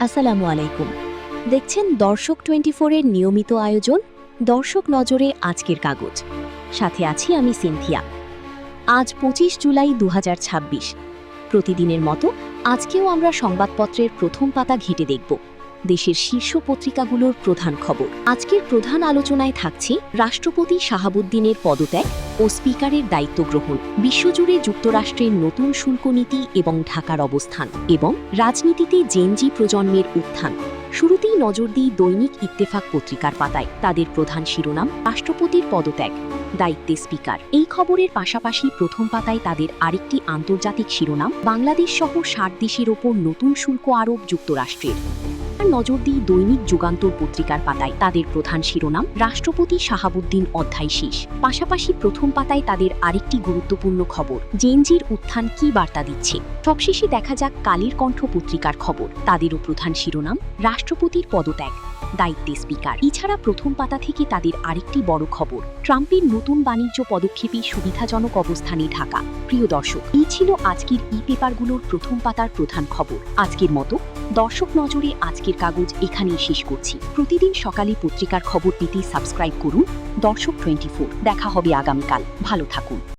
আসসালামু আলাইকুম। দেখছেন দর্শক 24-এর নিয়মিত আয়োজন দর্শক নজরে আজকের কাগজ। সাথে আছি আমি সিনথিয়া। আজ 25 জুলাই 2026। প্রতিদিনের মতো আজকেও আমরা সংবাদপত্রের প্রথম পাতা ঘেঁটে দেখব দেশের শীর্ষ পত্রিকাগুলোর প্রধান খবর। আজকের প্রধান আলোচনায় থাকছে রাষ্ট্রপতি শাহাবুদ্দিনের পদত্যাগ ও স্পিকারের দায়িত্ব গ্রহণ, বিশ্বজুড়ে যুক্তরাষ্ট্রের নতুন শুল্ক নীতি এবং ঢাকার অবস্থান, এবং রাজনীতিতে জেনজি প্রজন্মের উত্থান। শুরুতেই নজর দিই দৈনিক ইত্তেফাক পত্রিকার পাতায়। তাদের প্রধান শিরোনাম রাষ্ট্রপতির পদত্যাগ, দায়িত্বে স্পিকার। এই খবরের পাশাপাশি প্রথম পাতায় তাদের আরেকটি আন্তর্জাতিক শিরোনাম বাংলাদেশ সহ 60 দেশের ওপর নতুন শুল্ক আরোপ যুক্তরাষ্ট্রের। নজর দিই দৈনিক যুগান্তর পত্রিকার পাতায়। তাদের প্রধান শিরোনাম রাষ্ট্রপতি শাহাবুদ্দিন অধ্যায় শেষ। পাশাপাশি প্রথম পাতায় তাদের আরেকটি গুরুত্বপূর্ণ খবর জেনজির উত্থান কি বার্তা দিচ্ছে। সবশেষে দেখা যাক কালের কণ্ঠ পত্রিকার খবর। তাদেরও প্রধান শিরোনাম রাষ্ট্রপতির পদত্যাগ, দায়িত্বে স্পিকার। এছাড়া প্রথম পাতা থেকে তাদের আরেকটি বড় খবর ট্রাম্পের নতুন বাণিজ্য পদক্ষেপে সুবিধাজনক অবস্থানে ঢাকা। প্রিয় দর্শক, এই ছিল আজকের ই পেপারগুলোর প্রথম পাতার প্রধান খবর। আজকের মতো দর্শক নজরে আজকের কাগজ এখানেই শেষ করছি। প্রতিদিন সকালে পত্রিকার খবর পেতে সাবস্ক্রাইব করুন দর্শক 24। দেখা হবে আগামীকাল। ভালো থাকুন।